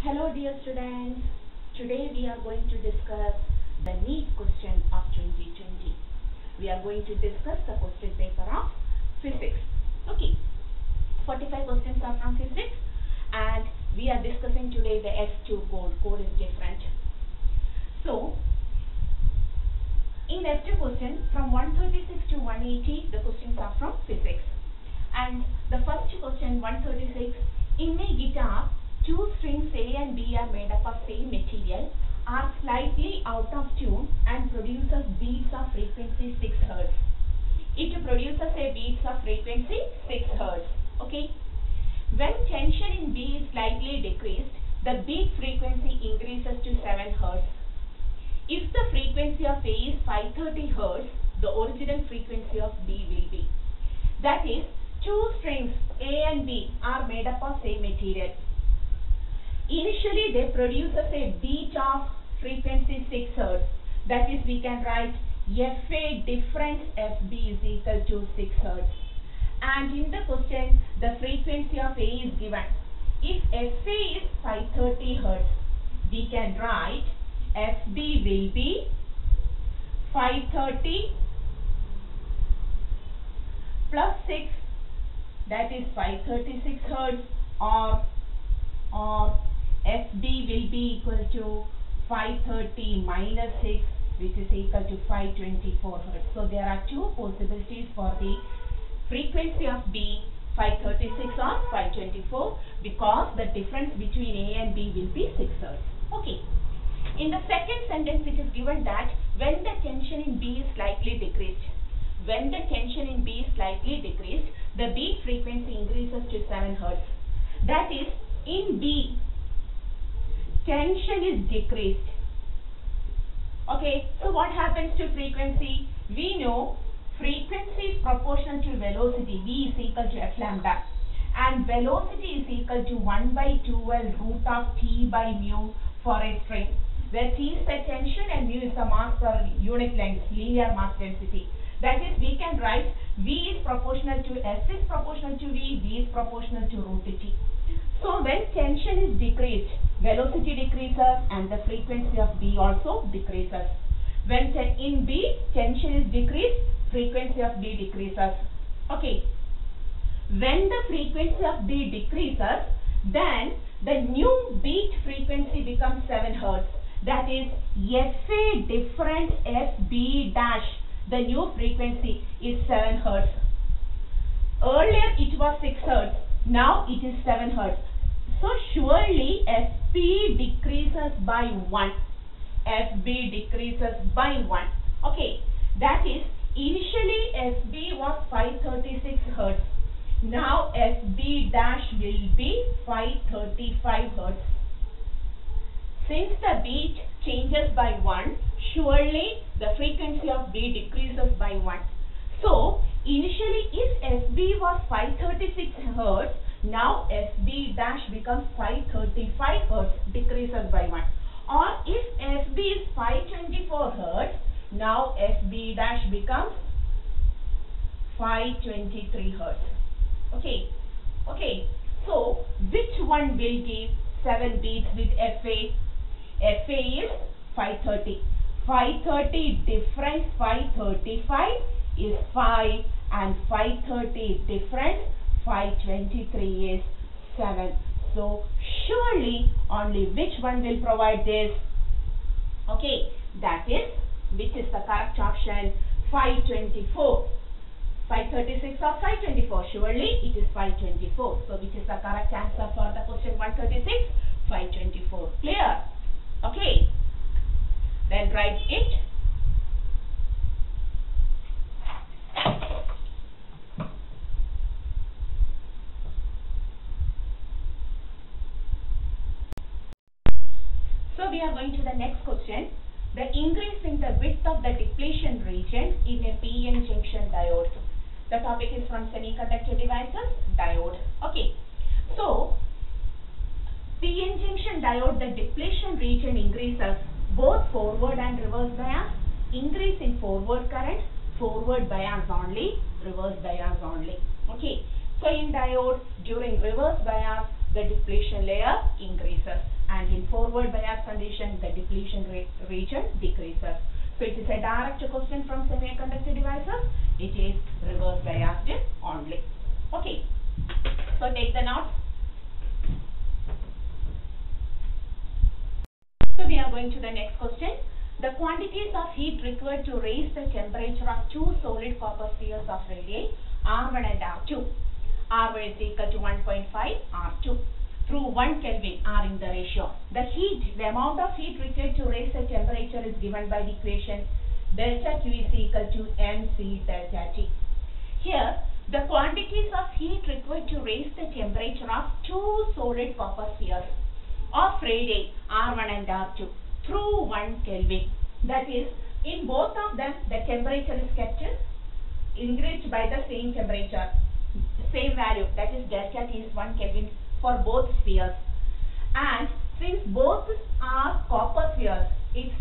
Hello dear students, today we are going to discuss the NEET question of 2020. We are going to discuss the question paper of physics. Okay, 45 questions are from physics and we are discussing today the F2 code. Code is different. So, in F2 question from 136 to 180 the questions are from physics. And the first question 136, in a guitar, two strings A and B are made up of same material, are slightly out of tune and produces beats of frequency 6 Hz. It produces a beats of frequency 6 Hz. Okay. When tension in B is slightly decreased, the beat frequency increases to 7 Hz. If the frequency of A is 530 Hz, the original frequency of B will be. That is, two strings A and B are made up of same material. Initially, they produce a beat of frequency 6 Hz. That is, we can write FA difference FB is equal to 6 Hz. And in the question, the frequency of A is given. If FA is 530 Hz, we can write FB will be 530 plus 6, that is 536 Hz, or FB will be equal to 530 minus 6, which is equal to 524 Hz. So there are two possibilities for the frequency of B, 536 or 524, because the difference between A and B will be 6 Hz. Okay. In the second sentence it is given that when the tension in B is slightly decreased, the beat frequency increases to 7 Hz. That is, in B, tension is decreased. Okay, so what happens to frequency? We know frequency is proportional to velocity. V is equal to F lambda. And velocity is equal to 1 by 2L root of T by mu for a string, where T is the tension and mu is the mass per unit length, linear mass density. That is, we can write V is proportional to F is proportional to V, V is proportional to root T. So when tension is decreased, velocity decreases and the frequency of B also decreases. When in B, tension is decreased, frequency of B decreases. Okay. When the frequency of B decreases, then the new beat frequency becomes 7 Hz. That is, FA difference FB dash, the new frequency is 7 Hz. Earlier it was 6 Hz. Now it is 7 Hz. So surely FB decreases by 1. FB decreases by 1. Okay. That is, initially FB was 536 Hz. Now FB dash will be 535 Hz. Since the beat changes by 1, surely the frequency of B decreases by 1. So, initially if FB was 536 Hz, now FB dash becomes 535 Hz, decreases by 1. Or if FB is 524 Hz, now FB dash becomes 523 Hz. Okay. Okay. So, which one will give 7 beats with FA? FA is 530. 530 difference 535 is 5, and 530 difference 523 is 7. So surely only which one will provide this? Okay, that is, which is the correct option? 524. 536 or 524? Surely it is 524. So which is the correct answer for the question 136? 524. Clear? Okay. Then write it. So we are going to the next question. The increase in the width of the depletion region in a PN junction diode. The topic is from semiconductor devices, diode. Okay. So, PN junction diode, the depletion region increases both forward and reverse bias. Increase in forward current, forward bias only, reverse bias only. Okay. So in diode, during reverse bias, the depletion layer increases, and in forward bias condition, the depletion region decreases. So it is a direct question from semiconductor devices. It is reverse biased only. Okay. So take the notes. So we are going to the next question. The quantities of heat required to raise the temperature of two solid copper spheres of radii R1 and R2. R1 is equal to 1.5, R2 through 1 Kelvin are in the ratio. The amount of heat required to raise the temperature is given by the equation delta Q is equal to mc delta T. Here, the quantities of heat required to raise the temperature of two solid copper spheres of radii R1 and R2 through 1 Kelvin. That is, in both of them, the temperature is kept increased by the same temperature, same value, that is delta T is 1 Kelvin for both spheres. And since both are copper spheres, its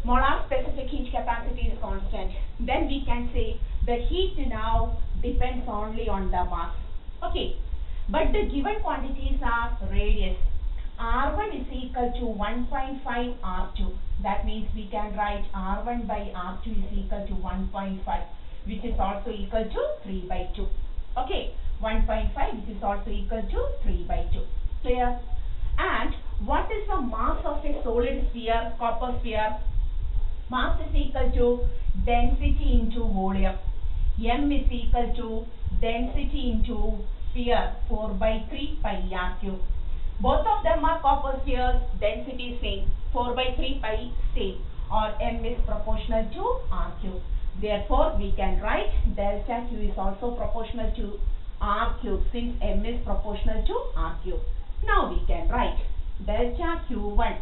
molar specific heat capacity is constant. Then we can say the heat now depends only on the mass. Okay, but the given quantities are radius. R1 is equal to 1.5 R2. That means we can write R1 by R2 is equal to 1.5, which is also equal to 3 by 2. Okay, 1.5 which is also equal to 3 by 2. Clear? And what is the mass of a solid sphere, copper sphere? Mass is equal to density into volume. M is equal to density into sphere 4 by 3 pi r cube. Both of them are copper spheres, density same, 4 by 3 pi same, or M is proportional to R cube. Therefore, we can write delta Q is also proportional to R cube since M is proportional to R cube. Now we can write delta Q1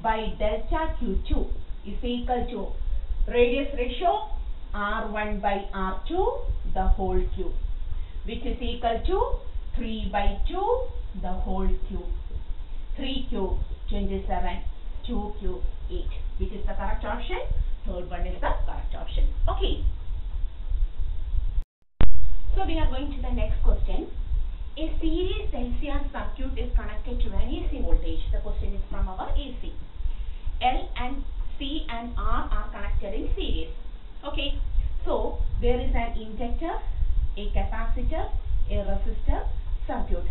by delta Q2 is equal to radius ratio R1 by R2 the whole cube, which is equal to 3 by 2 the whole cube. 3 cube 27, 2 cube 8, which is the correct option. Third one is the correct option. Okay. So we are going to the next question. A series LCR circuit is connected to an AC voltage. The question is from our AC. L and C and R are connected in series. Okay. So there is an inductor, a capacitor, a resistor circuit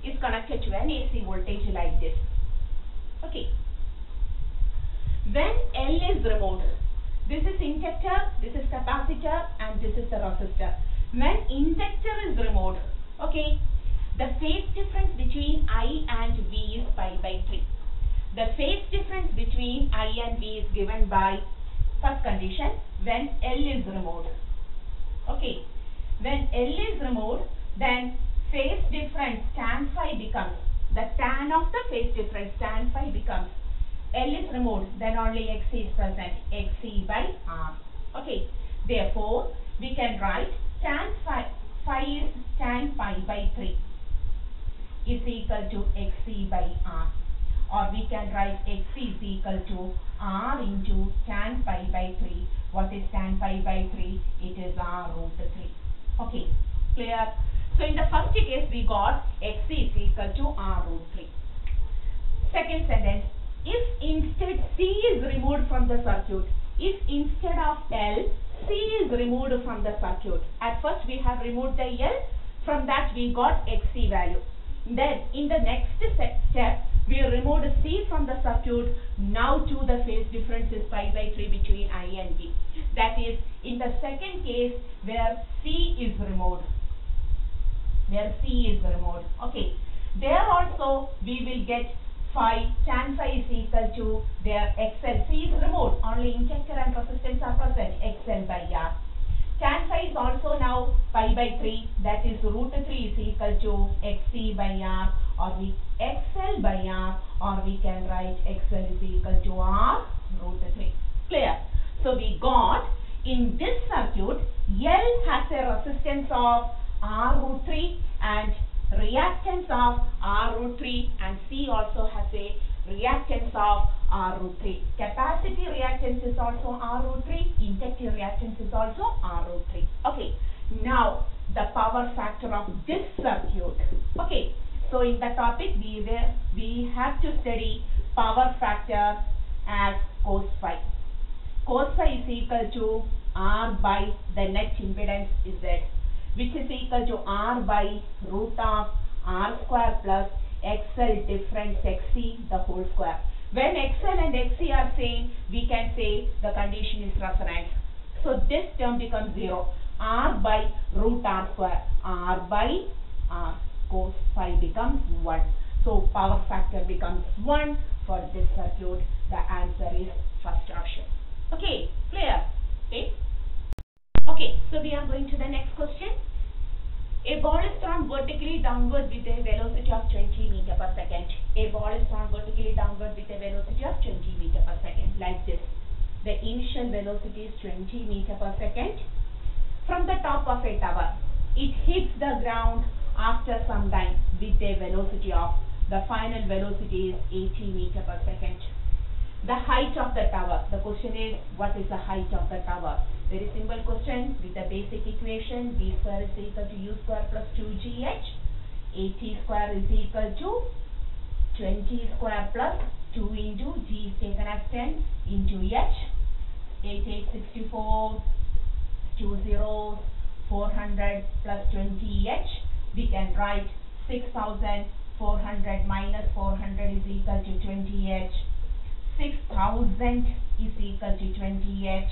is connected to an AC voltage like this. Okay. When L is removed, this is inductor, this is capacitor, and this is the resistor. When inductor is removed, okay, the phase difference between I and V is pi by 3. The phase difference between I and V is given by first condition when L is removed. Okay, when L is removed, then phase difference tan phi becomes, the tan of the phase difference tan phi becomes, L is removed, then only Xc is present, Xc by R. Okay, therefore we can write tan phi is tan pi by 3 is equal to Xc by R, or we can write Xc is equal to R into tan pi by 3. What is tan pi by 3? It is R root 3. Okay, clear? So in the first case we got Xc is equal to R root 3. Second sentence, if instead C is removed from the circuit, if instead of L, C is removed from the circuit. At first we have removed the L, from that we got Xc value. Then in the next step, we removed C from the circuit. Now to the phase difference is pi by 3 between I and V. That is in the second case where C is removed. Okay. There also we will get phi, tan phi is equal to their XL. C is removed. Only inductor and resistance are present. XL by R. Tan phi is also now pi by 3. That is root 3 is equal to Xc by R, or we XL by R, or we can write XL is equal to R root 3. Clear? So we got in this circuit, L has a resistance of R root 3 and reactance of R root 3, and C also has a reactance of R root 3. Capacity reactance is also R root 3. Inductive reactance is also R root 3. Okay. Now the power factor of this circuit. Okay. So in the topic we have to study power factor as cos phi. Cos phi is equal to R by the net impedance Z, which is equal to R by root of R square plus XL difference XC the whole square. When XL and XC are same, we can say the condition is resonant. So this term becomes 0. R by root R square. R by R. Cos phi becomes 1. So power factor becomes 1 for this circuit. The answer is first option. Okay, clear? Okay. Okay, so we are going to the next question. A ball is thrown vertically downward with a velocity of 20 meter per second. A ball is thrown vertically downward with a velocity of 20 meter per second, like this. The initial velocity is 20 meter per second. From the top of a tower, it hits the ground after some time with a velocity of, the final velocity is 80 meter per second. The height of the tower, the question is, what is the height of the tower? Very simple question with the basic equation, b square is equal to u square plus 2gh. 80 square is equal to 20 square plus 2 into g is taken as 10 into h. 8864, 2 zeros, 400 plus 20h. We can write 6400 minus 400 is equal to 20h. 6000 is equal to 20h,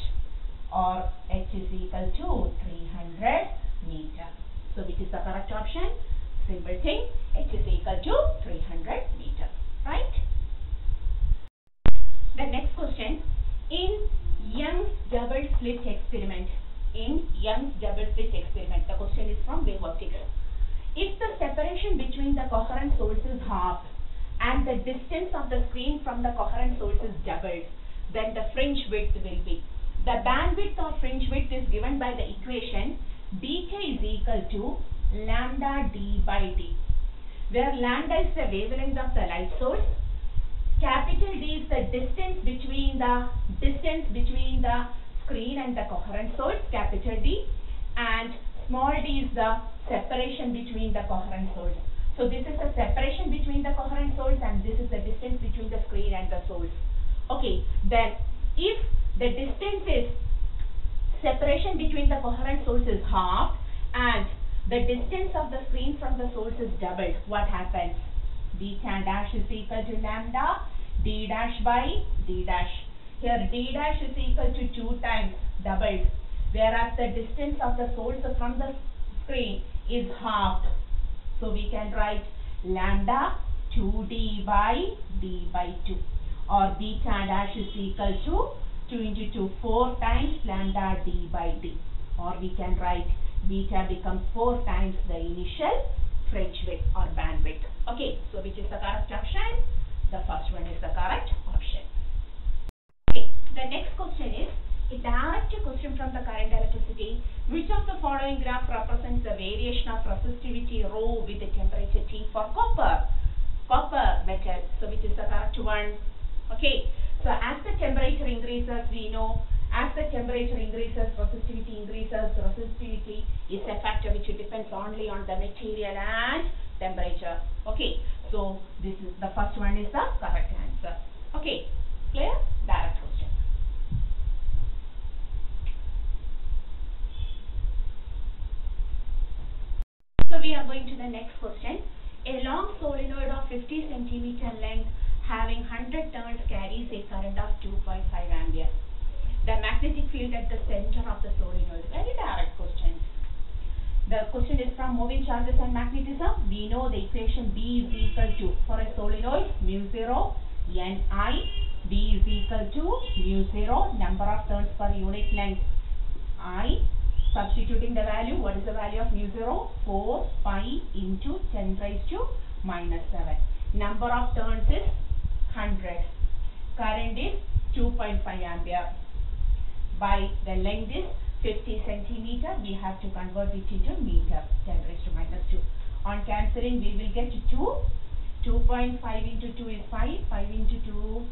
or h is equal to 300 meter. So which is the correct option? Simple thing, h is equal to 300 meter, right? The next question, in Young's double slit experiment, the question is from wave optics. If the separation between the coherent source is halved and the distance of the screen from the coherent source is doubled, then the fringe width will be. The bandwidth of fringe width is given by the equation beta is equal to lambda d by d, where lambda is the wavelength of the light source, capital D is the distance between the screen and the coherent source, capital D, and small d is the separation between the coherent source. So this is the separation between the coherent source and this is the distance between the screen and the source. Okay, then if the distance is, separation between the coherent source is half and the distance of the screen from the source is doubled, what happens? Beta dash is equal to lambda d dash by d dash. Here d dash is equal to 2 times doubled, whereas the distance of the source from the screen is halved. So we can write lambda 2d by d by 2, or beta dash is equal to 2 into 2, 4 times lambda d by d, or we can write beta becomes 4 times the initial fringe width or bandwidth. Okay, so which is the correct option? The first one is the correct option. Okay, the next question is a direct question from the current electricity. Which of the following graph represents the variation of resistivity rho with the temperature T for copper metal? So which is the correct one? Okay, so as the temperature increases, we know as the temperature increases, resistivity increases. Resistivity is a factor which depends only on the material and temperature. Okay, so this is the first one is the correct answer. Okay, clear? Direct question. So we are going to the next question. A long solenoid of 50 centimeter length having 100 turns carries a current of 2.5 ampere. The magnetic field at the center of the solenoid. Very direct questions. The question is from moving charges and magnetism. We know the equation B is equal to, for a solenoid, mu 0 Ni. B is equal to mu 0 number of turns per unit length I. Substituting the value, what is the value of mu 0? 4 pi into 10 raised to minus 7. Number of turns is 100. Current is 2.5 ampere. By the length is 50 centimeter, we have to convert it into meter, 10 raised to minus 2. On cancelling, we will get 2. 2.5 into 2 is 5. 5 into 2.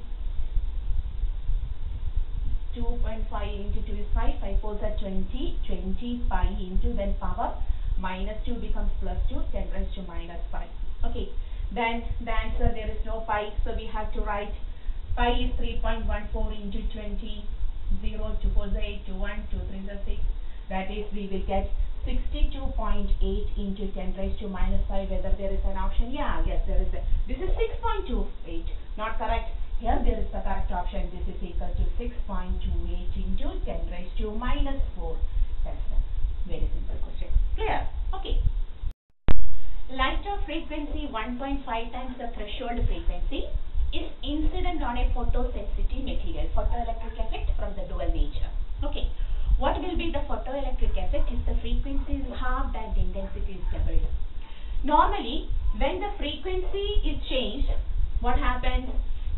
2.5 into 2 is 5. 5 4s are 20. 20 pi into then power minus 2 becomes plus 2. 10 raised to minus 5. Okay, then the answer, there is no pi, so we have to write pi is 3.14 into 20, 0, 2 4 is 8, 2 1, 2 3 is 6. That is, we will get 62.8 into 10 raised to minus 5. Whether there is an option? Yeah, yes, there is a. This is 6.28. Not correct. Here there is the correct option. This is equal to 6.28 into 10 raised to minus 4. That's a very simple question. Clear? Okay. Light of frequency 1.5 times the threshold frequency is incident on a photosensitive material. Photoelectric effect from the dual nature. Okay. What will be the photoelectric effect if the frequency is halved and intensity is doubled? Normally, when the frequency is changed, what happens?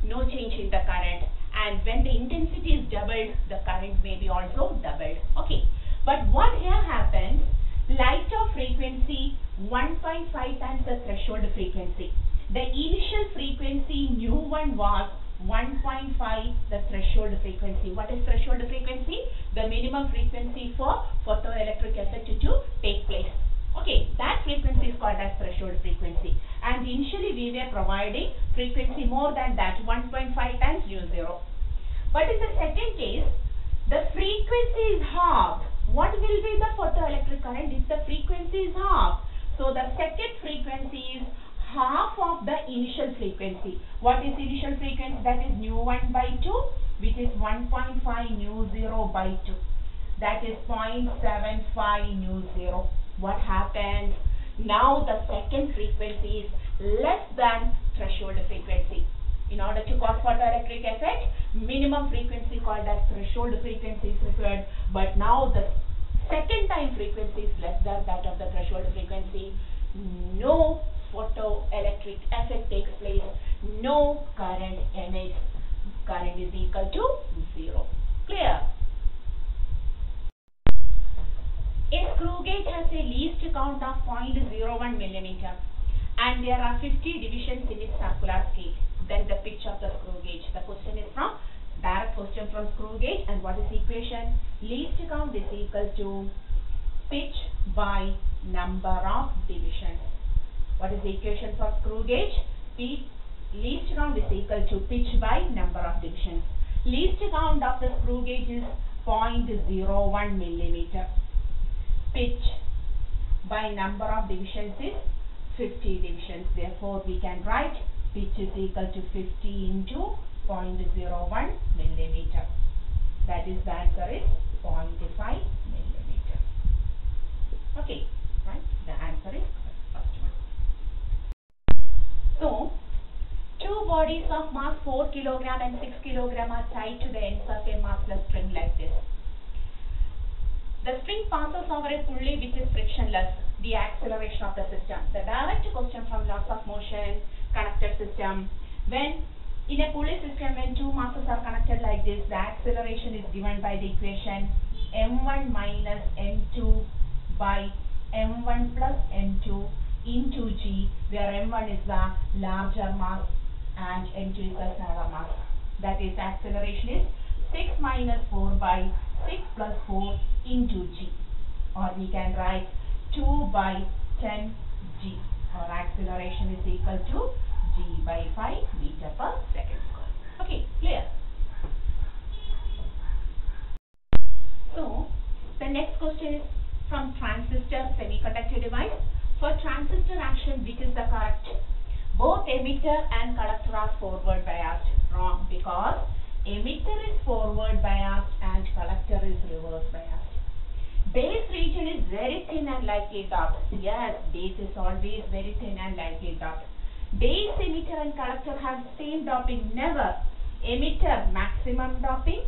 No change in the current. And when the intensity is doubled, the current may be also doubled. Okay. But what here happens? Light of frequency 1.5 times the threshold frequency. The initial frequency nu1 was 1.5 the threshold frequency. What is threshold frequency? The minimum frequency for photoelectric effect to take place. Okay, that frequency is called as threshold frequency. And initially we were providing frequency more than that, 1.5 times nu0. But in the second case, the frequency is halved. What will be the photoelectric current if the frequency is halved? So the second frequency is half of the initial frequency. What is initial frequency? That is nu1 by 2, which is 1.5 nu0 by 2. That is 0.75 nu0. What happens? Now the second frequency is less than threshold frequency. In order to cause photoelectric effect, minimum frequency called as threshold frequency is required. But now the second time frequency is less than that of the threshold frequency. No photoelectric effect takes place. No current emits. Current is equal to 0. Clear? A screw gauge has a least count of 0.01 millimeter and there are 50 divisions in its circular scale. Then the pitch of the screw gauge. The question is from direct question from screw gauge, and what is the equation? Least count is equal to pitch by number of divisions. What is the equation for screw gauge? Least count is equal to pitch by number of divisions. Least count of the screw gauge is 0.01 millimeter. Pitch by number of divisions is 50 divisions. Therefore, we can write pitch is equal to 50 into 0.01 millimeter. That is, the answer is 0.5 millimeter. Okay, right? The answer is first one. So, two bodies of mass 4 kg and 6 kg are tied to the ends of a massless string like this. The string passes over a pulley which is frictionless, the acceleration of the system. The direct question from laws of motion, connected system. When in a pulley system, when two masses are connected like this, the acceleration is given by the equation m1 minus m2 by m1 plus m2 into g, where m1 is the larger mass and m2 is the smaller mass. That is, acceleration is 6 minus 4 by 6 plus 4 into g, or we can write 2 by 10 g, or acceleration is equal to g by 5 meter per second square. Okay, clear? So, the next question is from transistor semiconductor device. For transistor action, which is the correct? Both emitter and collector are forward biased. Wrong, because emitter is forward biased and collector is reverse biased. Base region is very thin and lightly doped. Yes, base is always very thin and lightly doped. Base, emitter and collector have same doping. Never. Emitter maximum doping,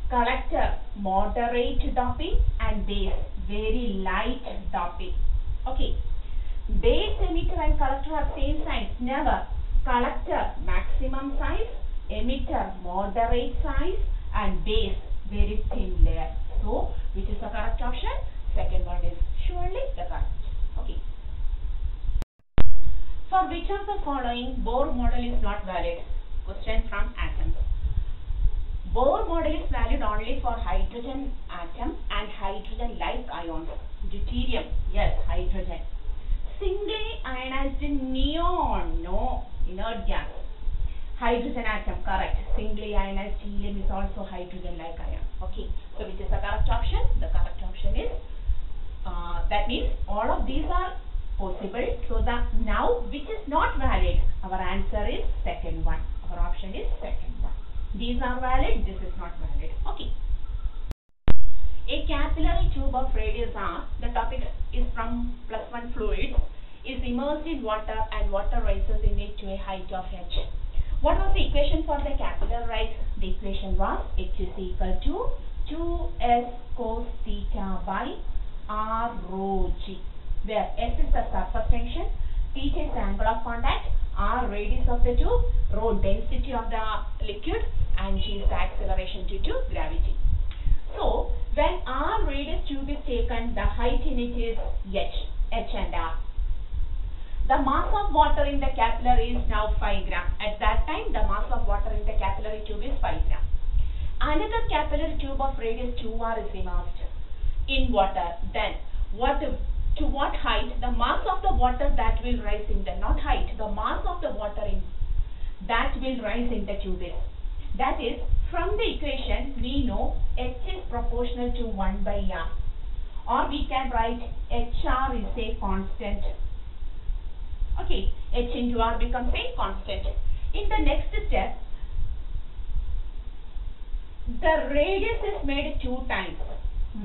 collector moderate doping, and base very light doping. Okay. Base, emitter and collector have same size. Never. Collector maximum size, emitter moderate size, and base very thin layer. So, which is the correct option? Second one is surely the correct. Okay. For which of the following Bohr model is not valid? Question from atoms. Bohr model is valid only for hydrogen atom and hydrogen-like ions. Deuterium, yes, hydrogen. Singly ionized neon, no, inert gas. Hydrogen atom, correct. Singly ionized helium is also hydrogen-like ion. Okay, so which is the correct option? The correct option is, that means all of these are possible. So the now which is not valid, our answer is second one. Our option is second one. These are valid, this is not valid. Okay. A capillary tube of radius r, the topic is from +1 fluid, is immersed in water and water rises in it to a height of h. What was the equation for the capillary rise? The equation was h is equal to 2s cos theta by r rho g, where s is the surface tension, theta is the angle of contact, r radius of the tube, rho density of the liquid, and g is the acceleration due to gravity. So, when r radius tube is taken, the height in it is h and r. The mass of water in the capillary is now 5 gram. At that time, the mass of water in the capillary tube is 5 gram. Another capillary tube of radius 2r is immersed in water. Then, to what height? The mass of the water that will rise in the, not height, the mass of the water in that will rise in the tube is. That is, from the equation, we know h is proportional to 1 by r. Or we can write hr is a constant. Okay, h into r becomes a constant. In the next step, the radius is made 2 times.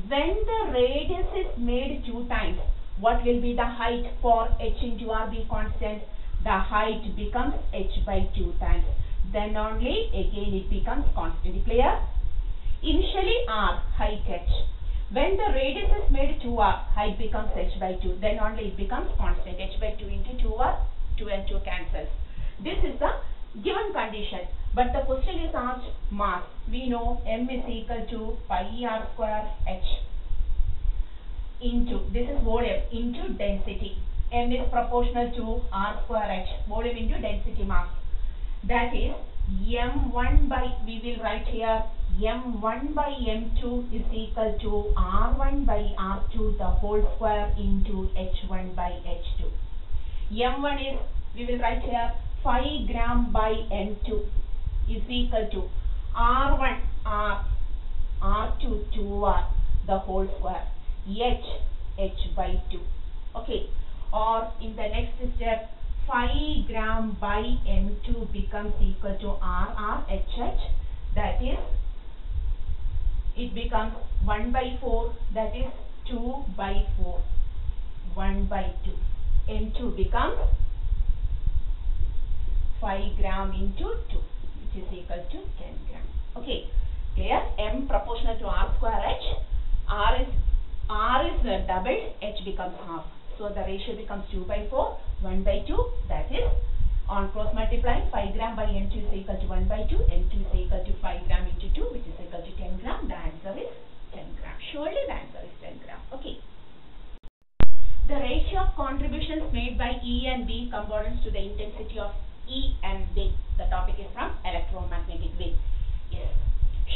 When the radius is made 2 times, what will be the height for h into r be constant? The height becomes h by 2 times. Then only again it becomes constant. Clear? Initially r, height h. When the radius is made 2r, height becomes h by 2. Then only it becomes constant. H by 2 into 2r, 2 and 2 cancels. This is the given condition. But the question is asked mass. We know m is equal to pi r square h into, this is volume, into density. M is proportional to r square h, volume into density mass. That is m1 by, we will write here, m1 by m2 is equal to r1 by r2 the whole square into h1 by h2. m1 is, we will write here, 5 gram by m2 is equal to r1 r, r2 2r the whole square, h by 2. Okay, or in the next step, 5 gram by m2 becomes equal to hh, that is, it becomes 1 by 4, that is 2 by 4, 1 by 2. m2 becomes 5 gram into 2, which is equal to 10 gram. Okay, clear? M proportional to r square h, r is doubled, h becomes half. So the ratio becomes 2 by 4, 1 by 2, that is, on cross multiplying, 5 gram by m2 is equal to 1 by 2, m2 is equal to 5 gram into 2, which is equal to 10 gram. The answer is 10 gram. Surely the answer is 10 gram. Okay. The ratio of contributions made by E and B components to the intensity of E and B. The topic is from electromagnetic wave. Yes.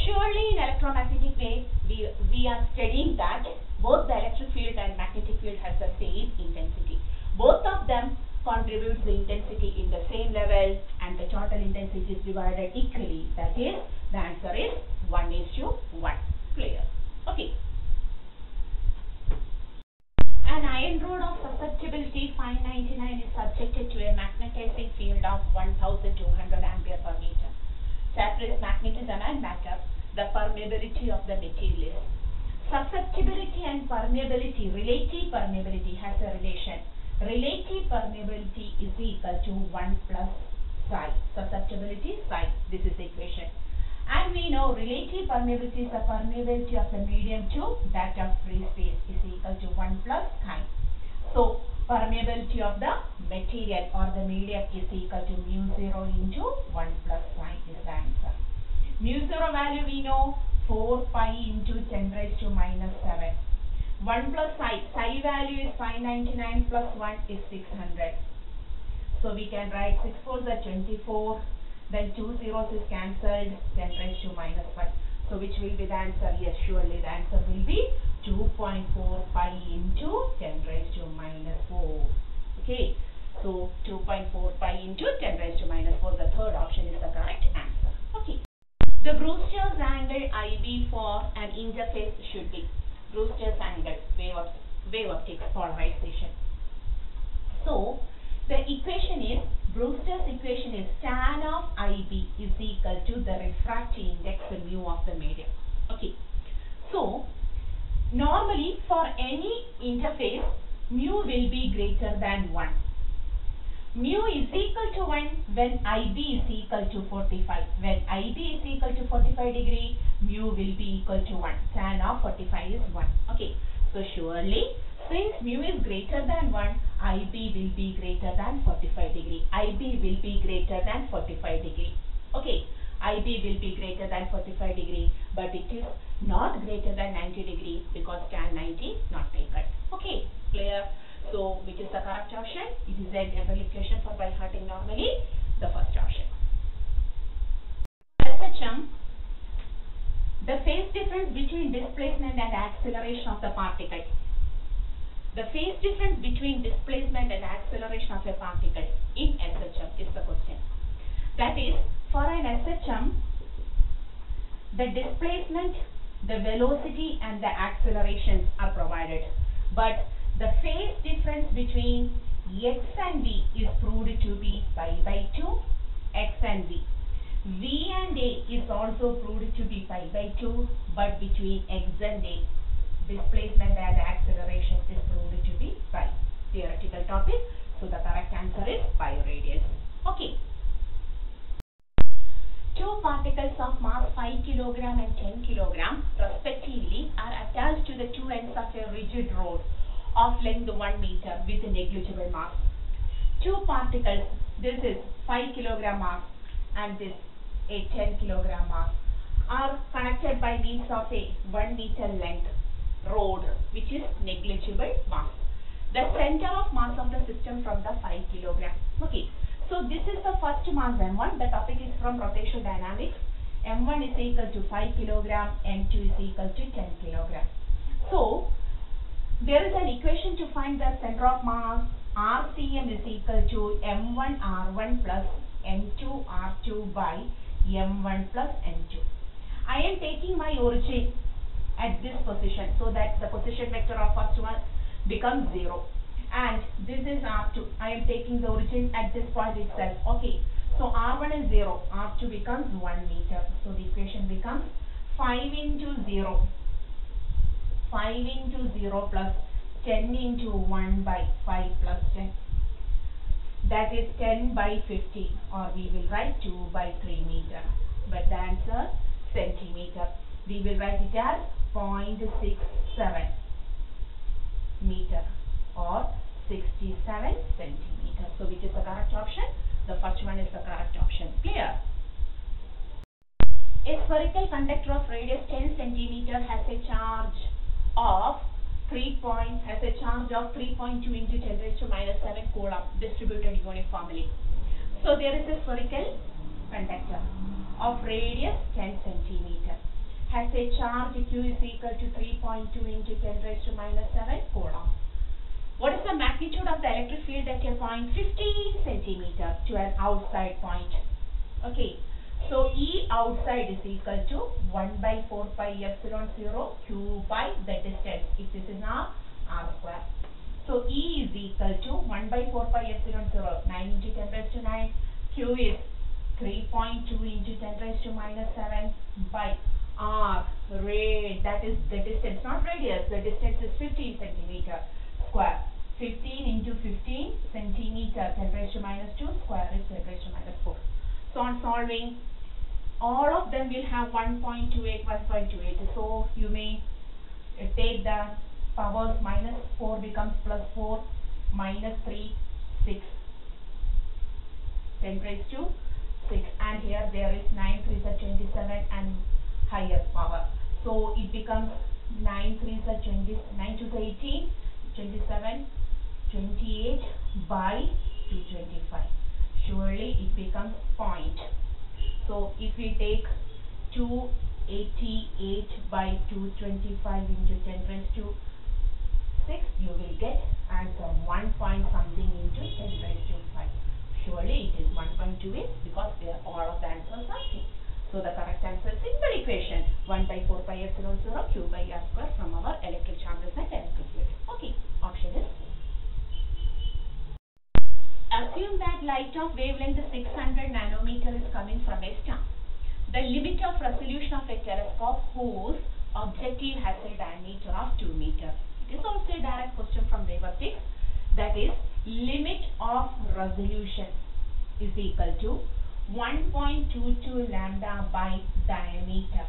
Surely in electromagnetic wave, we are studying that both the electric field and magnetic field has the same intensity. Both of them contribute the intensity in the same level and the total intensity is divided equally. That is, the answer is 1:1. Clear? Okay. An iron rod of susceptibility 599 is subjected to a magnetizing field of 1200 ampere per meter. Chapter is magnetism and matter. The permeability of the material is. Susceptibility and permeability, relative permeability has a relation. Relative permeability is equal to 1 plus psi. Susceptibility, psi. This is the equation. And we know relative permeability is the permeability of the medium to that of free space is equal to 1 plus chi. So, permeability of the material or the medium is equal to mu0 into 1 plus psi is the answer. Mu0 value we know 4 pi into 10 raised to minus 7. 1 plus psi, psi value is 599 plus 1 is 600. So we can write 6 4s are 24, then 2 zeros is cancelled, 10 raised to minus 5. So which will be the answer? Yes, surely the answer will be 2.4 pi into 10 raised to minus 4. Okay, so 2.4 pi into 10 raised to minus 4, the third option is the correct answer. Okay, the Brewster's angle IB for an interface should be Brewster's angle, wave optics polarization. So the equation is, Brewster's equation is tan of IB is equal to the refractive index mu of the medium. Okay, so normally for any interface mu will be greater than 1. Mu is equal to 1 when IB is equal to 45. When IB is equal to 45 degree, mu will be equal to 1. Tan of 45 is 1. Okay, so surely since mu is greater than 1, IB will be greater than 45 degree. IB will be greater than 45 degree. Okay, IB will be greater than 45 degree, but it is not greater than 90 degree because tan 90 not taken. Okay, clear? So which is the correct option? It is a general equation for biparting normally, the first option. SHM, the phase difference between displacement and acceleration of the particle. The phase difference between displacement and acceleration of a particle in SHM is the question. That is, for an SHM, the displacement, the velocity and the accelerations are provided, but the phase difference between x and v is proved to be pi by 2 x and v. V and a is also proved to be pi by 2, but between x and a, displacement and acceleration is proved to be pi. Theoretical topic, so the correct answer is pi radius. Okay. Two particles of mass 5 kg and 10 kg respectively are attached to the two ends of a rigid rod of length 1 meter with negligible mass. Two particles, this is 5 kg mass and this a 10 kg mass, are connected by means of a 1 meter length rod which is negligible mass. The center of mass of the system from the 5 kg. Okay, so this is the first mass m1. The topic is from rotational dynamics. m1 is equal to 5 kg, m2 is equal to 10 kg. So there is an equation to find the center of mass. RCM is equal to m1 r1 plus m2 r2 by m1 plus m2. I am taking my origin at this position so that the position vector of first one becomes 0, and this is r2. I am taking the origin at this point itself. Okay, so r1 is 0, r2 becomes 1 meter. So the equation becomes 5 into 0. 5 into 0 plus 10 into 1 by 5 plus 10. That is 10 by 50, or we will write 2 by 3 meter. But the answer centimeter. We will write it as 0.67 meter or 67 centimeter. So which is the correct option? The first one is the correct option. Clear? A spherical conductor of radius 10 centimeter has a charge of 3.2 into 10 raised to minus 7 coulomb distributed uniformly. So there is a spherical conductor of radius 10 centimeter has a charge Q is equal to 3.2 into 10 raised to minus 7 coulomb. What is the magnitude of the electric field at a point? 15 centimeter to an outside point. Okay. So E outside is equal to 1 by 4 pi epsilon 0 Q by the distance. If this is R square. So E is equal to 1 by 4 pi epsilon 0, 9 into 10 raised to 9. Q is 3.2 into 10 raised to minus 7 by R, that is the distance, not radius. The distance is 15 centimeter square. 15 into 15 centimeter 10 raised to minus 2 square is 10 raised to minus 4. So on solving, all of them will have 1.28, 1.28. So you may take the powers, minus 4 becomes plus 4, minus 3, 6. 10 raised to 6. And here there is 9 3s are 27 and higher power. So it becomes 9 3s are 20, 9 2s are 18, 27, 28 by 225. Surely it becomes point. So if we take 288 by 225 into 10 raised to 6, you will get Answer 1 point something into 10 raised to 5. Surely it is 1.2 is because they are all of the answers are same. So the correct answer is simple equation 1 by 4 pi epsilon 0 q by r square from our electric charges and electric field. Okay, option is C. Assume that light of wavelength 600 nanometer is coming from a star. The limit of resolution of a telescope whose objective has a diameter of 2 meter. It is also a direct question from paper 6. That is, limit of resolution is equal to 1.22 lambda by diameter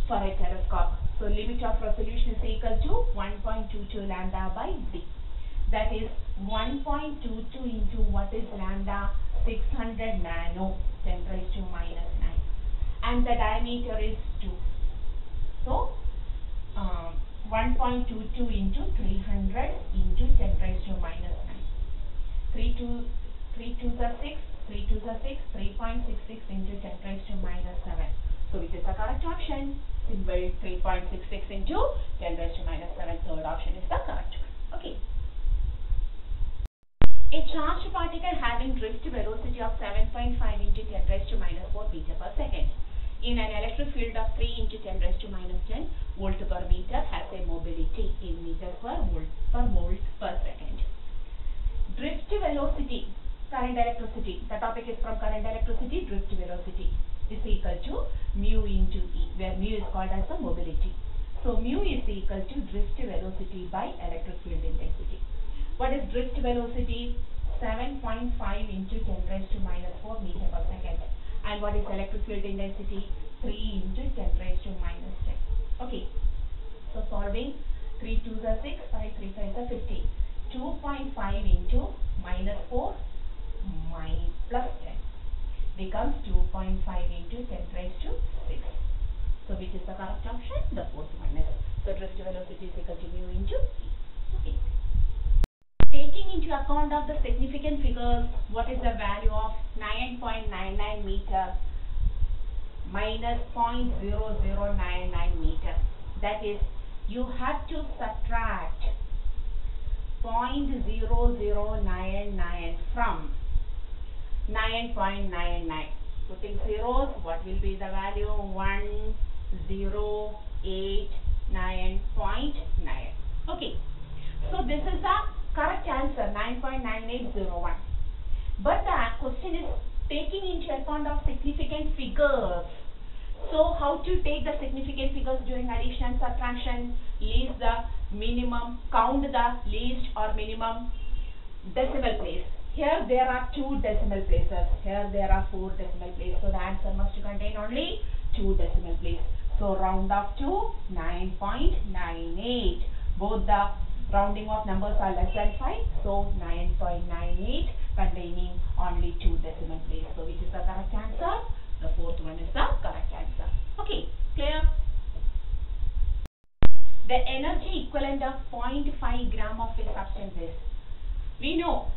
for a telescope. So limit of resolution is equal to 1.22 lambda by d. That is 1.22 into what is lambda? 600 nano, 10 raised to minus 9. And the diameter is 2. So 1.22 into 300 into 10 raised to minus 9. 3 2s are 6. 3 2s are 6, 3.66 into 10 raised to minus 7. So which is the correct option? Simple 3.66 into 10 raised to minus 7. Third option is the correct one. Okay. A charged particle having drift velocity of 7.5 into 10 raised to minus 4 meter per second in an electric field of 3 into 10 raised to minus 10 volt per meter has a mobility in meters per volt per second. Drift velocity, current electricity, the topic is from current electricity, drift velocity is equal to mu into E, where mu is called as the mobility. So mu is equal to drift velocity by electric field intensity. What is drift velocity? 7.5 into 10 raised to minus 4 meter per second. And what is electric field intensity? 3 into 10 raised to minus 10. Okay. So solving 3 2s are 6, 5 3 5s are 15. 2.5 into minus 4 plus 10 becomes 2.5 into 10 raised to 6. So which is the correct option? The fourth one is. So drift velocity is equal to mu into E. Okay. Taking into account of the significant figures, what is the value of 9.99 meter minus 0.0099 meter? That is, you have to subtract 0.0099 from 9.99. Putting zeros, what will be the value? 1089.9. Okay. So this is the correct answer, 9.9801. But the question is taking into account of significant figures. So how to take the significant figures during addition and subtraction? Least the minimum, count the least or minimum decimal place. Here there are 2 decimal places. Here there are 4 decimal places. So the answer must contain only 2 decimal places. So round off to 9.98. Both the rounding of numbers are less than 5. So 9.98 containing only 2 decimal places. So which is the correct answer? The fourth one is the correct answer. Okay, clear? The energy equivalent of 0.5 gram of a substance is. We know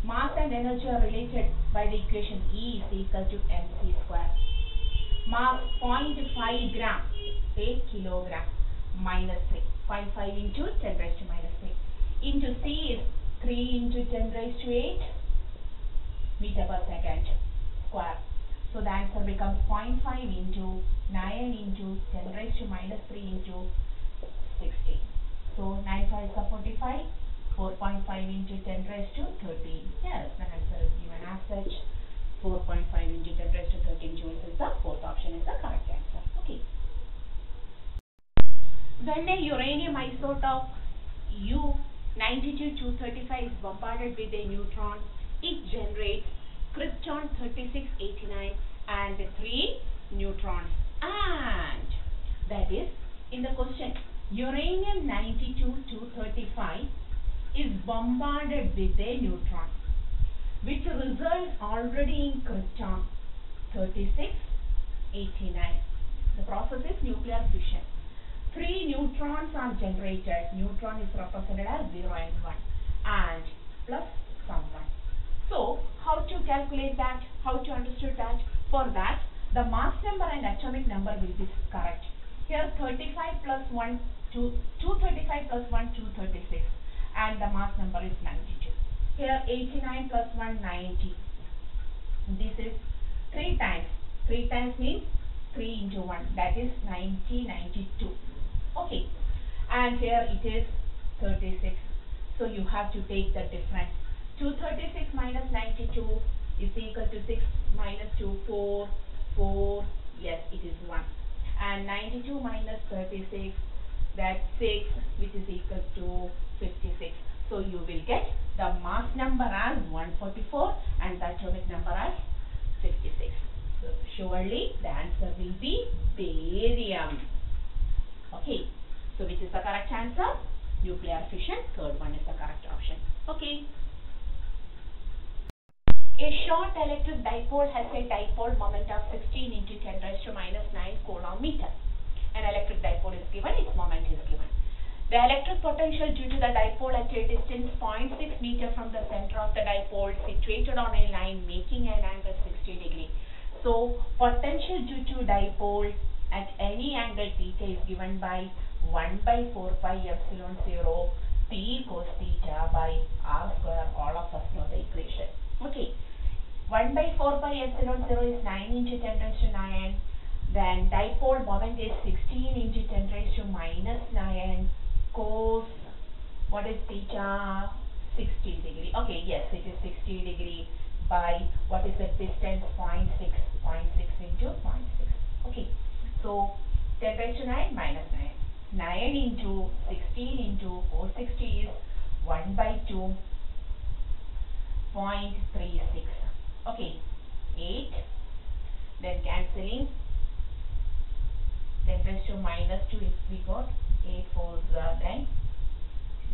mass and energy are related by the equation E is equal to mc square. Mass 0.5 gram, a kilogram, minus 3. 0.5 into 10 raised to minus 3. Into C is 3 into 10 raised to 8 meter per second square. So the answer becomes 0.5 into 9 into 10 raised to minus 3 into 60. So 9 5 is 45. 4.5 into 10 raised to 13. Yes, the answer is given as such. 4.5 into 10 raised to 13 joules is the fourth option is the correct answer. Okay. When a uranium isotope U-92-235 is bombarded with a neutron, it generates krypton 3689 and 3 neutrons. And that is in the question, uranium 92-235 is bombarded with a neutron, which results already in krypton 3689. The process is nuclear fission. 3 neutrons are generated. Neutron is represented as 0 and 1 and plus some 1. So how to calculate that? How to understand that? For that, the mass number and atomic number will be correct. Here 35 plus 1, 235 plus 1, 236. and the mass number is 92. Here 89 plus 1 90. This is 3 times. 3 times means 3 into 1, that is 90, 92. Okay, and here it is 36. So you have to take the difference. 236 minus 92 is equal to 6 minus 2, 4, 4, yes, it is 1. And 92 minus 36, that's 6, which is equal to 56. So you will get the mass number as 144 and the atomic number as 56. So surely the answer will be barium. Okay, so which is the correct answer? Nuclear fission. Third one is the correct option. Okay. A short electric dipole has a dipole moment of 16 into 10 raised to minus 9 coulomb meter. An electric dipole is given, its moment is given. The electric potential due to the dipole at a distance 0.6 meter from the center of the dipole situated on a line making an angle 60 degree. So potential due to dipole at any angle theta is given by 1 by 4 pi epsilon 0 p cos theta by r square. All of us know the equation. Okay. 1 by 4 pi epsilon 0 is 9 into 10 raised to 9. Then dipole moment is 16 into 10 raised to minus 9 cos, what is theta? 60 degree. Okay, yes, it is 60 degree by, what is the distance? 0.6. 0.6 into 0.6. Okay, so 10 raised to 9 minus 9. 9 into 16 into cos 60 is 1 by 2, 0.36. Okay, 8. Then cancelling. 10 raised to minus 2 if we got 8 fours, then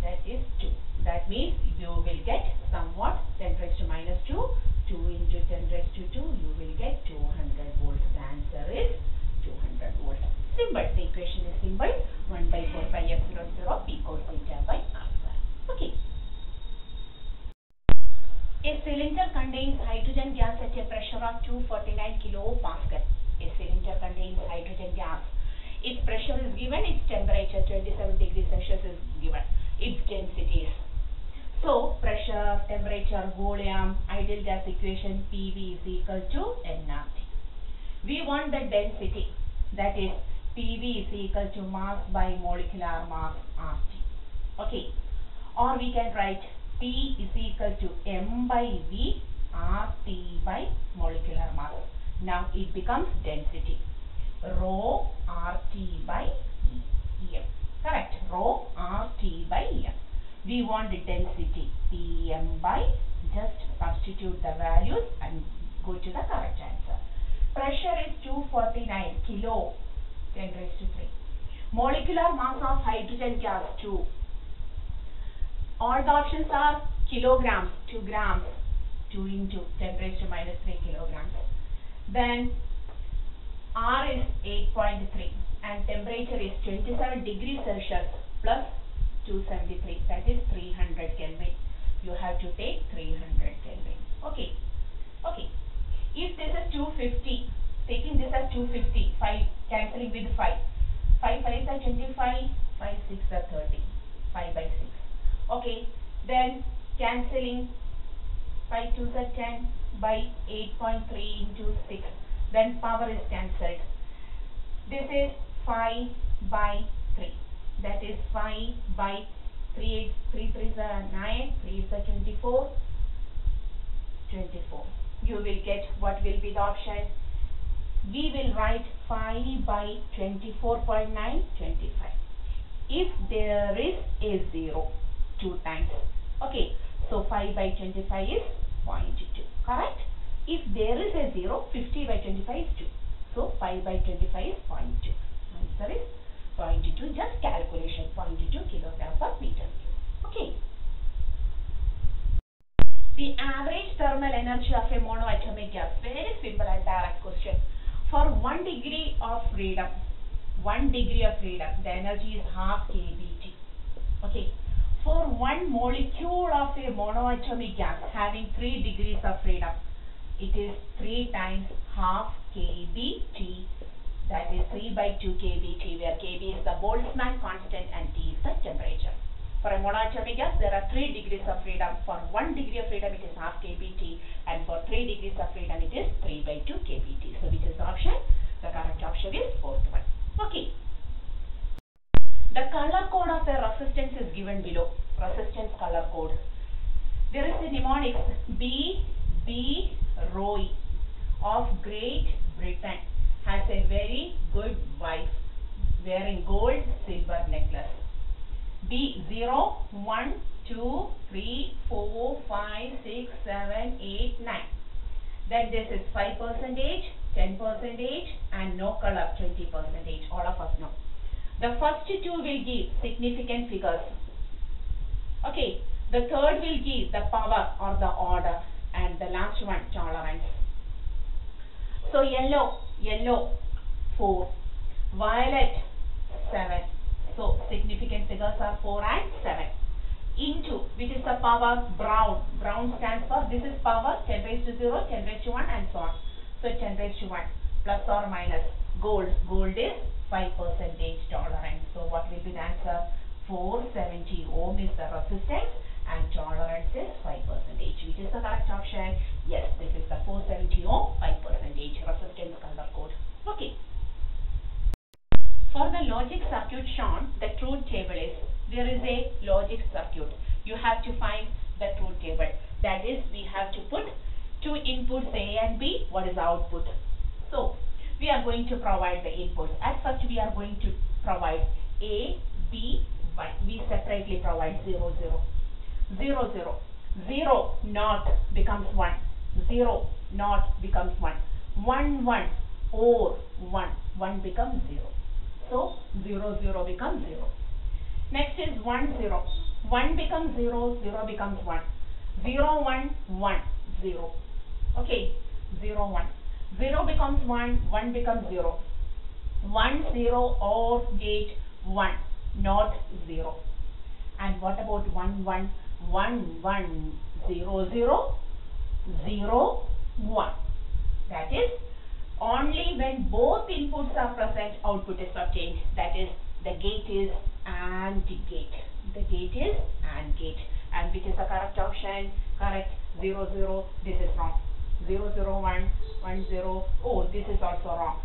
that is 2. That means you will get somewhat 10 raised to minus 2. 2 into 10 raised to 2, you will get 200 volts. The answer is 200 volts. Simple. The equation is simple. 1 by 4 pi epsilon 0 p cos theta by r square. Okay. A cylinder contains hydrogen gas at a pressure of 249 kilopascal. A cylinder contains hydrogen gas. Its pressure is given, its temperature 27 degrees Celsius is given, its densities. So pressure, temperature, volume, ideal gas equation PV is equal to nRT. We want the density, that is PV is equal to mass by molecular mass RT. Okay, or we can write P is equal to M by V RT by molecular mass. Now it becomes density. Rho RT by M. Correct. Rho RT by M. We want the density PM by, just substitute the values and go to the correct answer. Pressure is 249 kilo, 10 raised to 3. Molecular mass of hydrogen gas 2. All the options are kilograms, 2 grams, 2 into 10 raised to minus 3 kilograms. Then R is 8.3 and temperature is 27 degrees Celsius plus 273, that is 300 Kelvin. You have to take 300 Kelvin. Okay. Okay. If this is 250, taking this as 250, 5 cancelling with 5. 5 5s are 25, 5 6 are 30, 5 by 6. Okay. Then cancelling 5 2s are 10 by 8.3 into 6. Then power is cancelled. This is 5 by 3. That is 5 by 3. 3 3s are 9. 3s are 24. 24. You will get, what will be the option? We will write 5 by 24.9, 25. If there is a 0, 2 times. Okay. So 5 by 25 is 0.2. Correct? If there is a 0, 50 by 25 is 2. So 5 by 25 is 0.2. Answer is 0.2. Just calculation. 0.2 kilogram per meter. Okay. The average thermal energy of a monoatomic gas. Very simple and direct question. For 1 degree of freedom, the energy is half kBT. Okay. For 1 molecule of a monoatomic gas having 3 degrees of freedom, it is 3 times half kBT, that is 3 by 2 kBT, where kB is the Boltzmann constant and T is the temperature. For a monatomic gas, there are 3 degrees of freedom. For 1 degree of freedom, it is half kBt, and for 3 degrees of freedom, it is 3/2 kBt. So, which is the option? The correct option is fourth one. Okay. The color code of a resistance is given below. Resistance color code. There is a mnemonics B. Roy of Great Britain has a very good wife wearing gold silver necklace. B 0, 1, 2, 3, 4, 5, 6, 7, 8, 9. Then this is 5%, 10%, and no color 20%. All of us know. The first two will give significant figures. Okay. The third will give the power or the order, and the last one tolerance. So yellow 4, violet 7. So significant figures are 4 and 7. Into, which is the power, brown. Brown stands for, this is power 10⁻⁴, 10⁻⁴, and so on. So 10⁻⁴, plus or minus. Gold is 5% tolerance. So what will be the answer? 470 ohm is the resistance, and tolerance is 5%. Which is the correct option? Yes, this is the 470 ohm, 5% resistance color code. Okay. For the logic circuit shown, the truth table is, there is a logic circuit. You have to find the truth table. That is, we have to put two inputs A and B. What is the output? So, we are going to provide the inputs. At first, we are going to provide A, B, Y. We separately provide 0, 0. 0, 0. 0 not becomes 1. 0 not becomes 1. 1, 1 or 1. 1 becomes 0. So 0, 0 becomes 0. Next is 1, 0. 1 becomes 0, 0 becomes 1. 0, 1, 1, 0. Okay, 0, 1. 0 becomes 1, 1 becomes 0. 1, 0 or gate 1, not 0. And what about 1, 1? 1, 1, 0, 0, 0, 1. That is, only when both inputs are present, output is obtained. That is, the gate is AND gate. The gate is AND gate. And which is the correct option? Correct. 0, 0. This is wrong. 0, 0, 1, 1, 0. Oh, this is also wrong.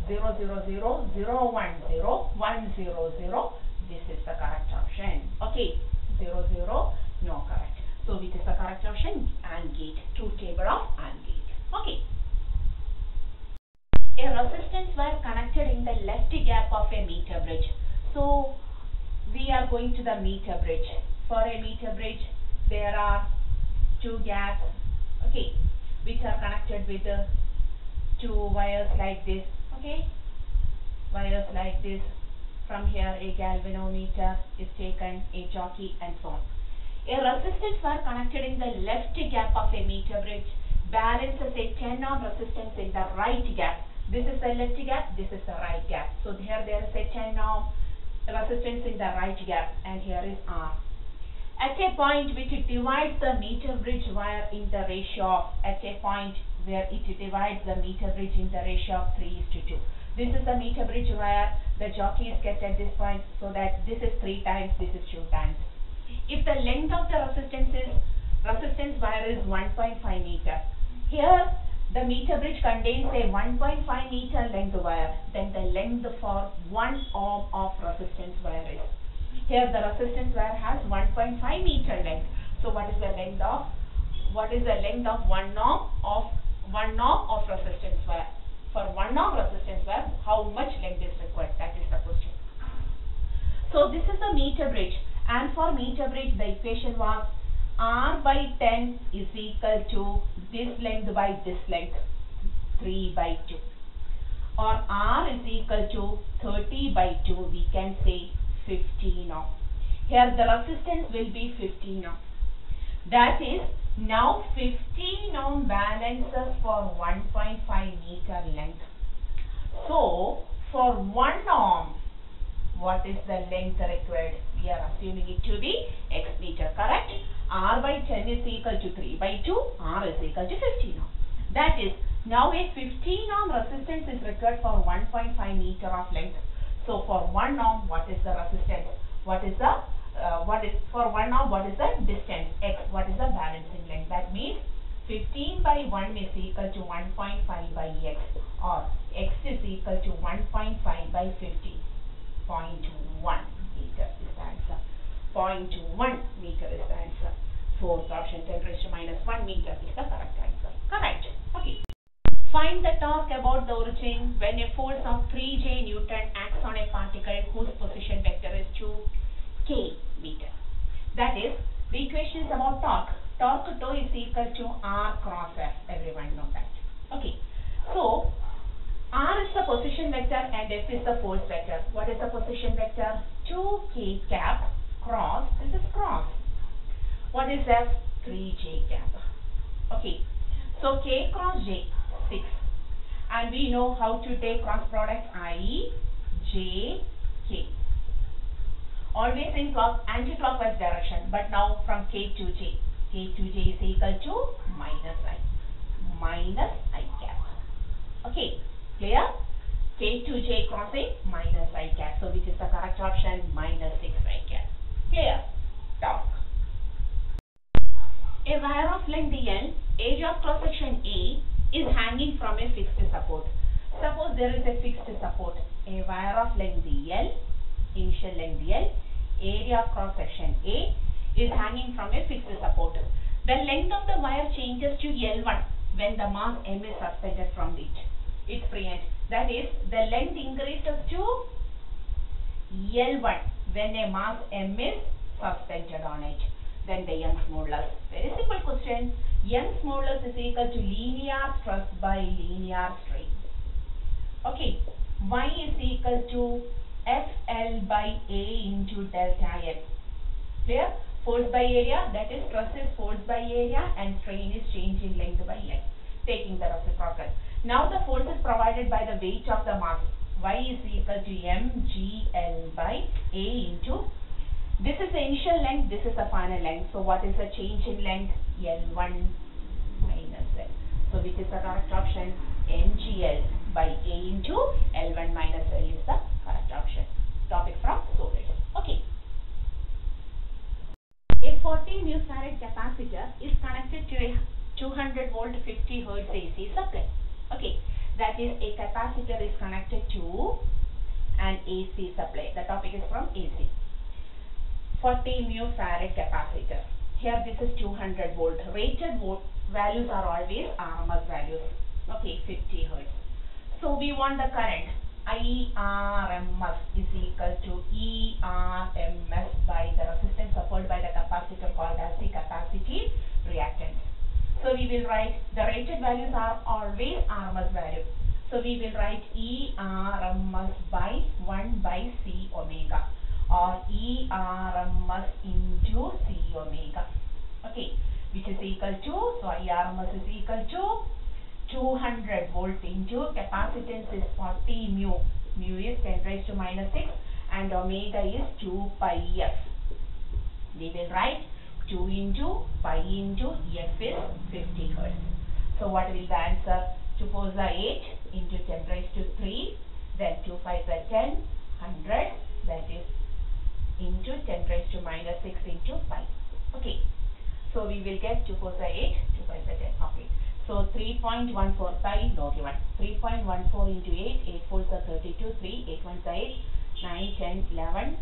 0, 0, 0, 0, 1, 0, 1, 0, 0. This is the correct option. Okay. 0, 0. No, correct. So, which is the correct option? AND gate. Truth table of AND gate. Okay. A resistance wire connected in the left gap of a meter bridge. So, we are going to the meter bridge. For a meter bridge, there are two gaps, okay, which are connected with two wires like this, okay, wires like this. From here, a galvanometer is taken, a jockey, and so on. A resistance wire connected in the left gap of a meter bridge balances a 10 ohm resistance in the right gap. This is the left gap, this is the right gap. So here there is a 10 ohm resistance in the right gap, and here is R. At a point which it divides the meter bridge wire in the ratio of, at a point where it divides the meter bridge in the ratio of 3:2. This is the meter bridge wire. The jockey is kept at this point, so that this is 3 times, this is 2 times. If the length of the resistance wire is 1.5 meter, here the meter bridge contains a 1.5 meter length wire, then the length for 1 ohm of resistance wire is. Here the resistance wire has 1.5 meter length. So what is the length of 1 ohm of resistance wire? For 1 ohm resistance wire, how much length is required? That is the question. So this is the meter bridge, and for meter bridge the equation was R by 10 is equal to this length by this length, 3/2, or R is equal to 30/2, we can say 15 ohm. Here the resistance will be 15 ohm. That is, now 15 ohm balances for 1.5 meter length. So for 1 ohm, what is the length required? We are assuming it to be X meter, correct? R by 10 is equal to 3/2, R is equal to 15 ohm. That is, now a 15 ohm resistance is required for 1.5 meter of length. So for 1 ohm, what is the resistance? What is the what is for 1 arm, what is the distance x, what is the balancing length. That means 15 by 1 is equal to 1.5 by x, or x is equal to 1.5 by 50. 0.1 meter is the answer. 0.1 meter is the answer. Fourth option, 10 raised to minus 1 meter is the correct answer. Correct. Okay. Find the torque about the origin when a force of 3J Newton acts on a particle whose position vector is 2k meter. That is, the equation is about torque. Torque tau is equal to R cross F. Everyone know that. Okay. So, R is the position vector and F is the force vector. What is the position vector? 2k cap cross, this is cross. What is F? 3J cap. Okay. So, K cross J, 6. And we know how to take cross product I, J, K. Always in anti-clockwise direction, but now from K to J. K to J is equal to minus I. Minus I cap. Okay, clear? K to J crossing minus I cap. So which is the correct option? Minus 6 I cap. Clear? Torque. A wire of length L, area of cross section A is hanging from a fixed support. Suppose there is a fixed support. A wire of length L, initial length L, area of cross section A is hanging from a fixed support. The length of the wire changes to L1 when the mass M is suspended from its free end. That is, the length increases to L1 when a mass M is suspended on it. Then the Young's modulus. Very simple question. Young's modulus is equal to linear stress by linear strain. Okay. Y is equal to FL by A into delta L. Clear? Force by area, that is stress is force by area and strain is change in length by length. Taking the reciprocal. Now the force is provided by the weight of the mass. Y is equal to mgl by A into, this is the initial length, this is the final length. So what is the change in length? L1 minus L. So which is the correct option? mgl by A into L1 minus L is the correct option. Topic from solids. Okay. A 40 μF capacitor is connected to a 200 volt 50 Hz AC supply. Okay. That is, a capacitor is connected to an AC supply. The topic is from AC. 40 μF capacitor. Here this is 200 volt. Rated volt values are always RMS values. Okay, 50 Hz. So we want the current. IRMS is equal to ERMS by the resistance suffered by the capacitor called as the capacitive reactance. So we will write, the rated values are always RMS value. So we will write ERMS by 1 by C omega, or ERMS into C omega. Okay, which is equal to, so ERMS is equal to 200 volt into capacitance is 40 mu. Mu is 10 raised to minus 6 and omega is 2 pi f. We will write 2 into pi into f is 50 Hz. So what will the answer? 2 4s are 8 into 10 raised to 3, then 2 5s are 10, 100, that is into 10 raised to minus 6 into pi. Okay. So we will get 2 4s are 8, 2 5s are 10. Okay. So 3.14 pi no given. 3.14 into 8, 8 4s are 32, 3, 8 1s are 8, 9, 10, 11,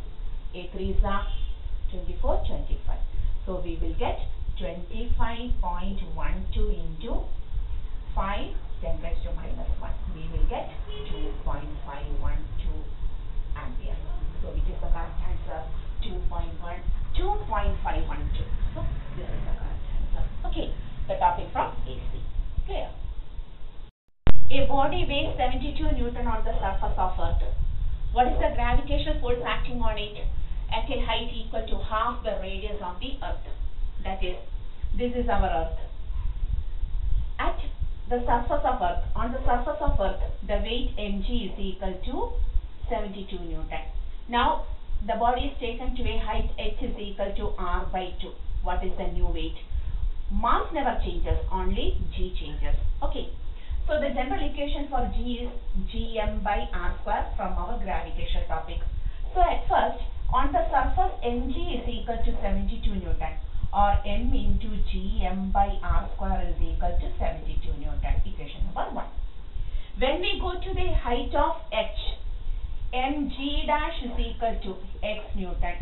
8 3s are 24, 25. So we will get 25.12 into 5, 10 raised to minus 1. We will get 2.512 ampere. So which is the correct answer? 2.512. So this is the correct answer. Okay. The topic from AC. Clear? A body weighs 72 Newton on the surface of Earth. What is the gravitational force acting on it at a height equal to half the radius of the Earth? That is, this is our Earth. At the surface of Earth, on the surface of Earth, the weight mg is equal to 72 Newton. Now, the body is taken to a height h is equal to r by 2. What is the new weight? Mass never changes, only g changes. Okay. So the general equation for g is gm by r square from our gravitational topic. So at first, On the surface, mg is equal to 72 Newton, or m into gm by r square is equal to 72 Newton. Equation number 1. When we go to the height of h, mg dash is equal to x Newton.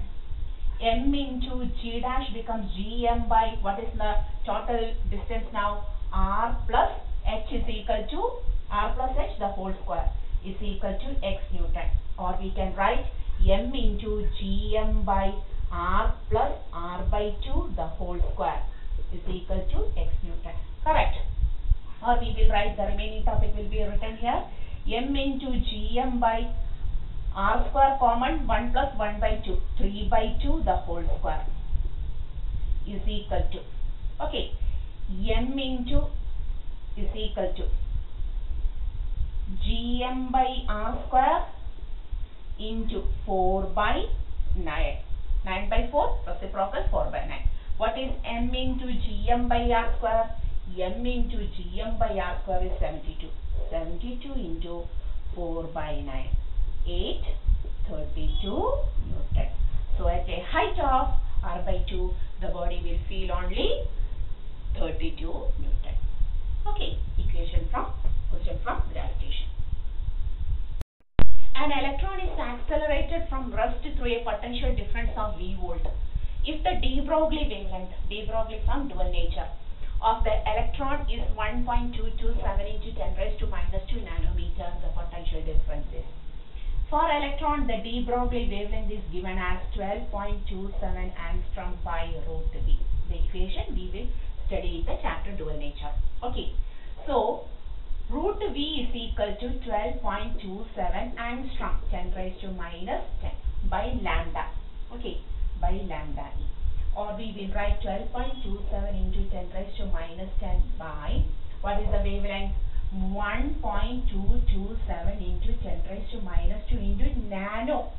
M into g dash becomes gm by, what is the total distance now? R plus h is equal to, r plus h the whole square is equal to x Newton. Or we can write m into gm by r plus r by 2 the whole square is equal to x Newton. Correct? Or we will write, the remaining topic will be written here, m into gm by r square common, 1 plus 1 by 2, 3 by 2 the whole square is equal to, okay, m into is equal to gm by r square into 4 by 9. 9 by 4, reciprocal 4 by 9. What is m into gm by r square? M into gm by r square is 72. 72 into 4 by 9. 8, 32 Newton. So at a height of r by 2, the body will feel only 32 Newton. Okay, question from gravitation. An electron is accelerated from rest through a potential difference of V volt. If the de Broglie wavelength, de Broglie from dual nature, of the electron is 1.227 into 10 raised to minus 2 nanometer, the potential difference is. For electron, the de Broglie wavelength is given as 12.27 angstrom by root V. The equation we will study in the chapter dual nature. Okay. So, root V is equal to 12.27 angstrom, 10 raised to minus 10 by lambda. Okay. By lambda E. Or we will write 12.27 into 10 raised to minus 10 by, what is the wavelength? 1.227 into 10 raised to minus 2 into nano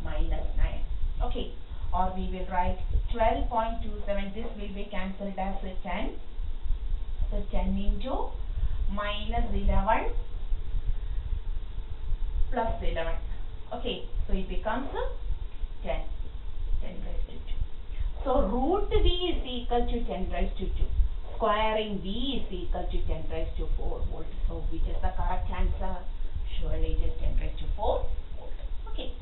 minus 9. Okay. Or we will write 12.27, this will be cancelled as 10. So 10 into minus 11 plus 11. Okay. So it becomes 10. 10 raised to 2. So root V is equal to 10 raised to 2. Squaring V is equal to 10 raised to 4 volt. So which is the correct answer? Surely it is 10 raised to 4 volt. Okay.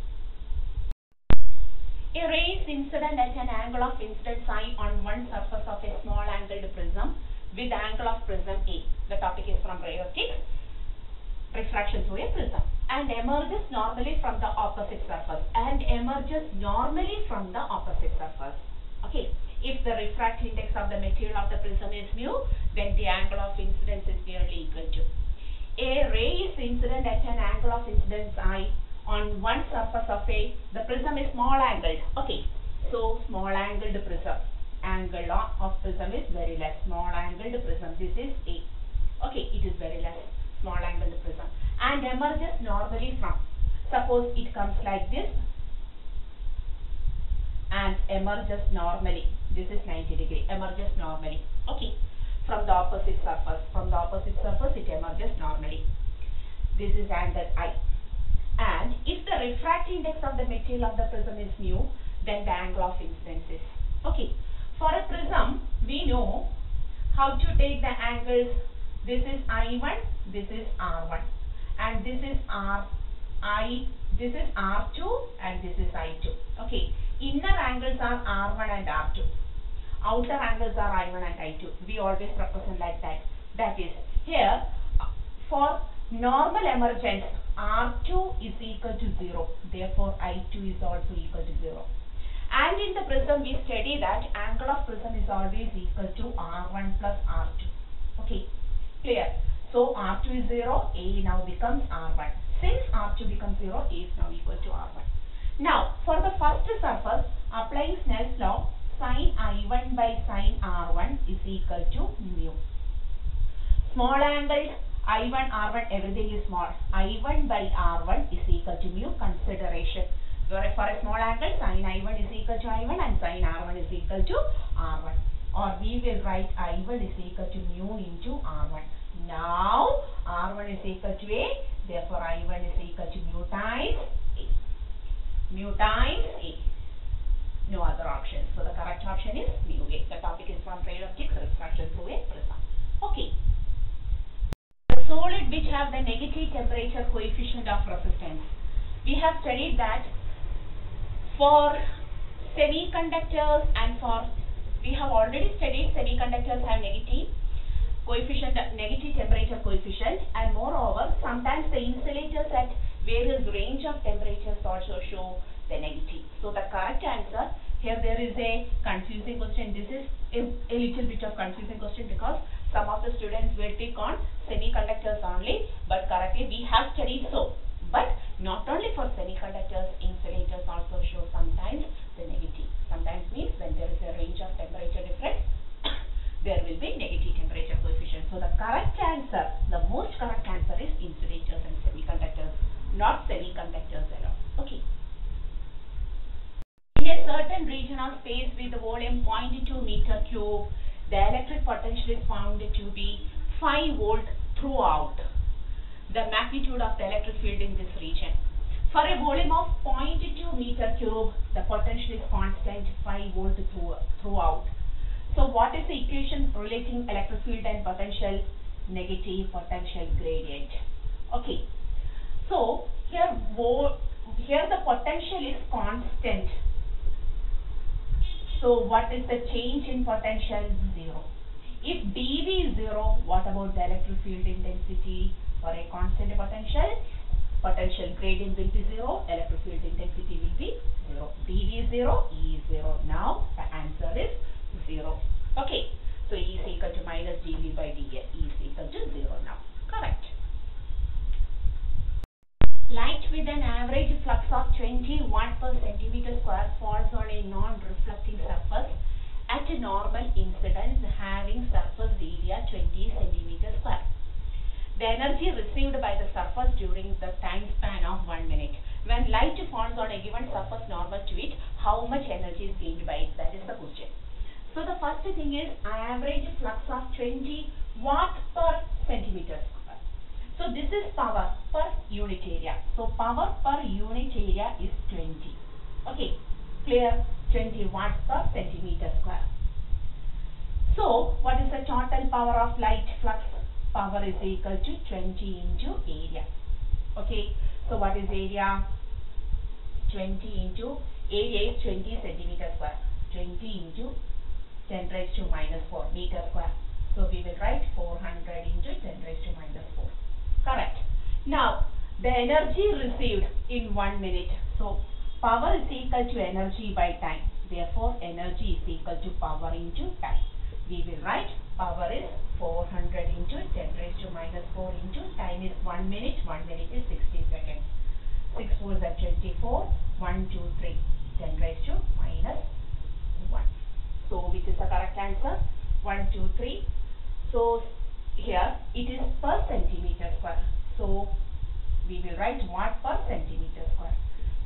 A ray is incident at an angle of incidence I on one surface of a small angled prism with angle of prism A. The topic is from ray optics, refraction through a prism, and emerges normally from the opposite surface. Okay. If the refractive index of the material of the prism is mu, then the angle of incidence is nearly equal to. A ray is incident at an angle of incidence I on one surface of the prism is small angled. Okay. So small angled prism. Angle of prism is very less. Small angled prism. This is A. Okay. It is very less. Small angled prism. And emerges normally from. Suppose it comes like this and emerges normally. This is 90 degree. Emerges normally. Okay. From the opposite surface. From the opposite surface it emerges normally. This is angle I. And if the refractive index of the material of the prism is mu, then the angle of incidence is. Okay. For a prism, we know how to take the angles. This is I1, this is R1, and this is this is R2, and this is I2. Okay. Inner angles are R1 and R2. Outer angles are I1 and I2. We always represent like that. That is, here for normal emergence, R2 is equal to 0. Therefore, I2 is also equal to 0. And in the prism, we study that angle of prism is always equal to R1 plus R2. Okay, clear? So, R2 is 0, A now becomes R1. Since R2 becomes 0, A is now equal to R1. Now, for the first surface, applying Snell's law, sin I1 by sin R1 is equal to mu. Small angled I1, R1, everything is small. I1 by R1 is equal to mu. Consideration. For a small angle, sin I1 is equal to I1 and sin R1 is equal to R1. Or we will write I1 is equal to mu into R1. Now, R1 is equal to A. Therefore, I1 is equal to mu times A. Mu times A. no other options. So the correct option is mu A. The topic is from trade optics, refraction through a prism. Okay. The solid which have the negative temperature coefficient of resistance. We have studied that for semiconductors and we have already studied semiconductors have negative temperature coefficient, and moreover sometimes the insulators at various range of temperatures also show the negative. So the correct answer here, there is a confusing question. This is a little bit of confusing question because some of the students will pick on semiconductors only, but correctly we have studied so. But not only for semiconductors, insulators also show sometimes the negative. Sometimes means when there is a range of temperature difference, there will be negative temperature coefficient. So the correct answer, the most correct answer is insulators and semiconductors, not semiconductors alone. Okay. In a certain region of space with the volume 0.2 meter cube, the electric potential is found to be 5 volt throughout the magnitude of the electric field in this region. For a volume of 0.2 meter cube, the potential is constant 5 volt throughout. So what is the equation relating electric field and potential? Negative potential gradient. Okay. So here the potential is constant. So what is the change in potential? 0. If dV is 0, what about the electric field intensity? For a constant potential gradient will be 0, electric field intensity will be 0. dV is 0, E is 0. Now the answer is 0. Okay. So E is equal to minus dV by dS. E is equal to 0 now. Correct. Light with an average flux of 20 watt per centimeter square falls on a non-reflecting surface at a normal incidence having surface area 20 centimeter square. The energy received by the surface during the time span of 1 minute. When light falls on a given surface normal to it, how much energy is gained by it? That is the question. So the first thing is average flux of 20 watt per centimeter square. So this is power per unit area. So power per unit area is 20. Okay, clear? 20 watts per centimeter square. So what is the total power of light flux? Power is equal to 20 into area. Okay, so what is area? 20 into area is 20 centimeter square. 20 into 10 raised to minus 4 meter square. So we will write 400 into 10 raised to minus 4. Correct. Now the energy received in 1 minute. So power is equal to energy by time. Therefore energy is equal to power into time. We will write power is 400 into 10 raised to minus 4 into time is 1 minute. 1 minute is 60 seconds. 6 4s are 24. 1 2 3. 10 raised to minus 1. So which is the correct answer? 1 2 3. So here it is per centimeter square. So we will write watt per centimeter square.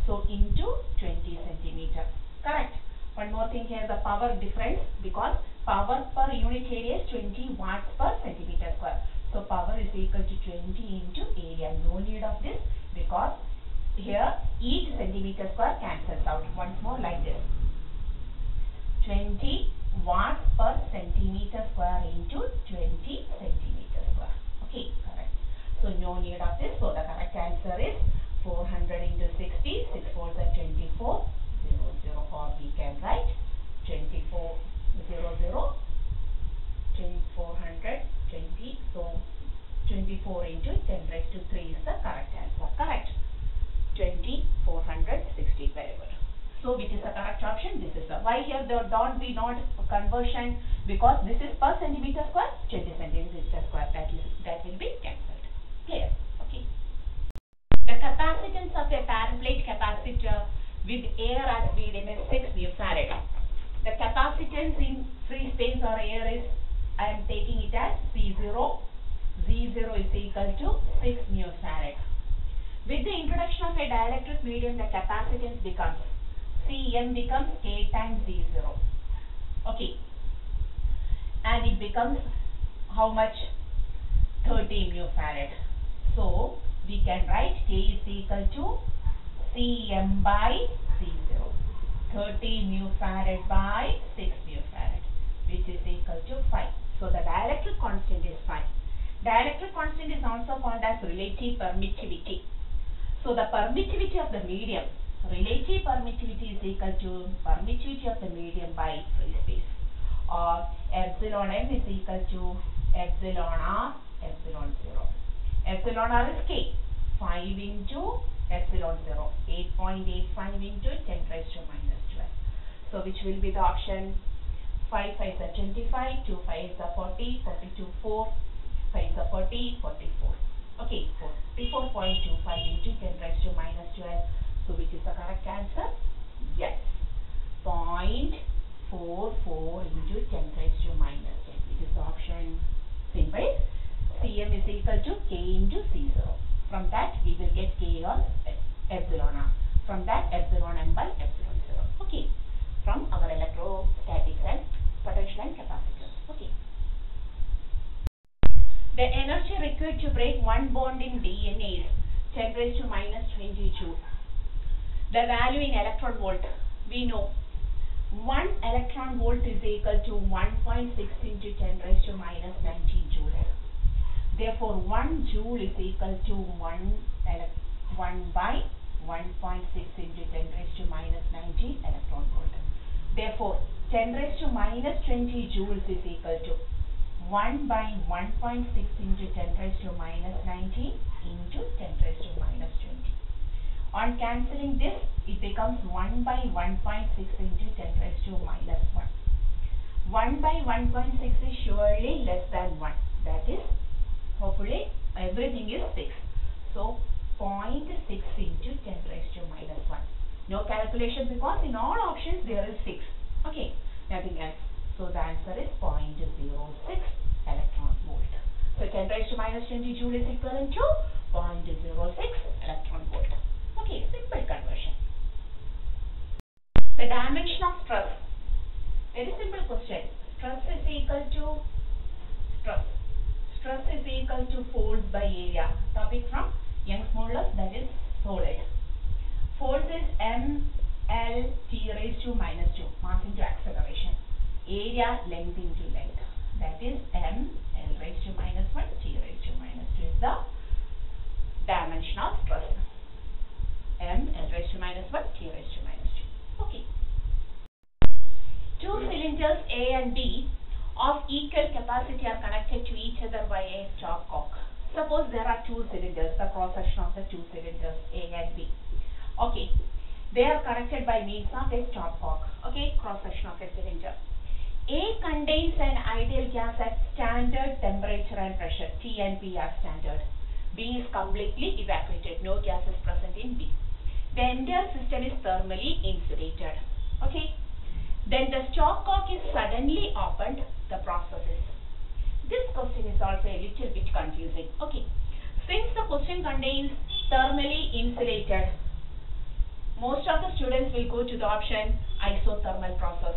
So into 20 centimeter. Correct. One more thing here, the power difference, because power per unit area is 20 watts per centimeter square. So power is equal to 20 into area. No need of this because here each centimeter square cancels out. Once more like this. 20 watts per centimeter square into 20 centimeter square. Okay, correct. So no need of this. So the correct answer is 400 into 60. 6 4s are 24. 0 0, or we can write 24 0 0 400 20. So 24 into 10 raised to 3 is the correct answer. Correct. 20 460. Very good. So which is the correct option? This is the. Why here the dot be not conversion? Because this is per centimeter square. 20 centimeter square. That will be cancelled. Clear? Okay. The capacitance of a paraplate capacitor with air as medium is 6 μF. The capacitance in free space or air is, I am taking it as C0. Z0 is equal to 6 μF. With the introduction of a dielectric medium, the capacitance becomes Cm becomes K times Z0. Okay. And it becomes how much? 30 μF. So we can write K is equal to Cm by C0. 30 mu farad by 6 mu farad, which is equal to 5. So the dielectric constant is 5. Dielectric constant is also called as relative permittivity. So the permittivity of the medium, relative permittivity is equal to permittivity of the medium by free space, or epsilon m is equal to epsilon r, epsilon 0. Epsilon r is k, 5 into epsilon 0, 8.85 into 10 raised to minus 12. So which will be the option? 5 5 is 25, 2 5 is 40, 42 4, 5 is 40, 44. Okay, 44.25 into 10 raised to minus 12. So which is the correct answer? Yes. 0.44 into 10 raised to minus 10, which is the option. Simple. Cm is equal to k into C0. From that we will get k or epsilon r. From that epsilon m by epsilon 0. Okay. From our electrostatics and potential and capacitors. Okay. The energy required to break one bond in DNA is 10 raised to minus 20 joule. The value in electron volt, we know 1 electron volt is equal to 1.6 into 10 raised to minus 19 joules. Therefore, 1 joule is equal to 1 by 1.6 into 10 raised to minus 19 electron volt. Therefore, 10 raised to minus 20 joules is equal to 1 by 1.6 into 10 raised to minus 19 into 10 raised to minus 20. On cancelling this, it becomes 1 by 1.6 into 10 raised to minus 1. 1 by 1.6 is surely less than 1. That is, hopefully, everything is 6. So, 0.6 into 10 raised to minus 1. No calculation because in all options there is 6. Okay, nothing else. So, the answer is 0.06 electron volt. So, 10 raised to minus 20 joule is equivalent to 0.06 electron volt. Okay, simple conversion. The dimension of stress. Very simple question. Stress is equal to stress is equal to force by area. Topic from Young's modulus, that is solid. Force is mL t raised to minus 2, mass into acceleration. Area, length into length. That is m L raised to minus 1 t raised to minus 2 is the dimension of stress. M L raised to minus 1 t raised to minus 2. Okay. Two cylinders A and B of equal capacity are connected to each other by a stopcock. Suppose there are two cylinders, the cross section of the two cylinders A and B. Okay. They are connected by means of a stopcock. Okay, cross section of a cylinder. A contains an ideal gas at standard temperature and pressure. T and B are standard. B is completely evaporated. No gas is present in B. The entire system is thermally insulated. Okay. Then the stopcock is suddenly opened. The process is. This question is also a little bit confusing. Okay. Since the question contains thermally insulated, most of the students will go to the option isothermal process.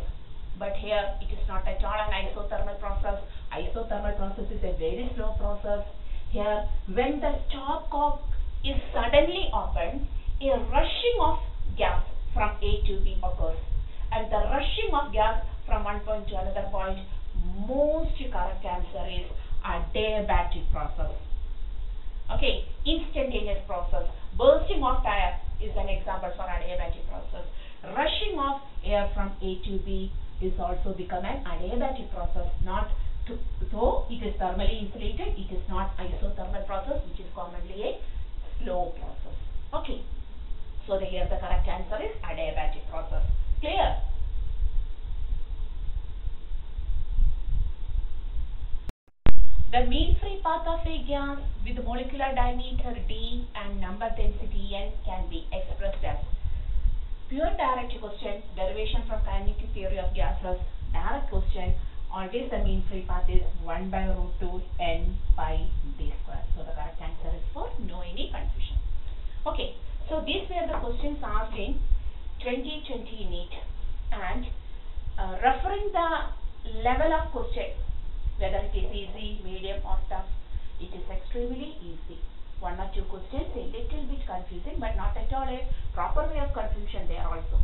But here it is not at all an isothermal process. Isothermal process is a very slow process. Here, when the stopcock is suddenly opened, a rushing of gas from A to B occurs. And the rushing of gas from one point to another point, most correct answer is adiabatic process. Okay, instantaneous process. Bursting of tire is an example for adiabatic process. Rushing of air from A to B is also become an adiabatic process. Though it is thermally insulated, it is not isothermal process, which is commonly a slow process. Okay. So here the correct answer is adiabatic process. Clear? The mean free path of a gas with molecular diameter D and number density N can be expressed as pure direct question, derivation from kinetic theory of gases. Direct question, always the mean free path is 1 by root 2 N pi D square. So the correct answer is 4, no any confusion. Okay, so these were the questions asked in 2020 NEET, and referring the level of question, whether it is easy, medium or tough, it is extremely easy. 1 or 2 questions a little bit confusing, but not at all a proper way of confusion there also.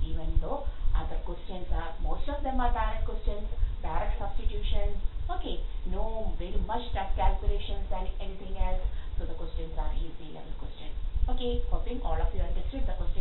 even though other questions are, most of them are direct questions, direct substitutions. Okay, no very much tough calculations than anything else. So the questions are easy level questions. Okay, hoping all of you understood the question.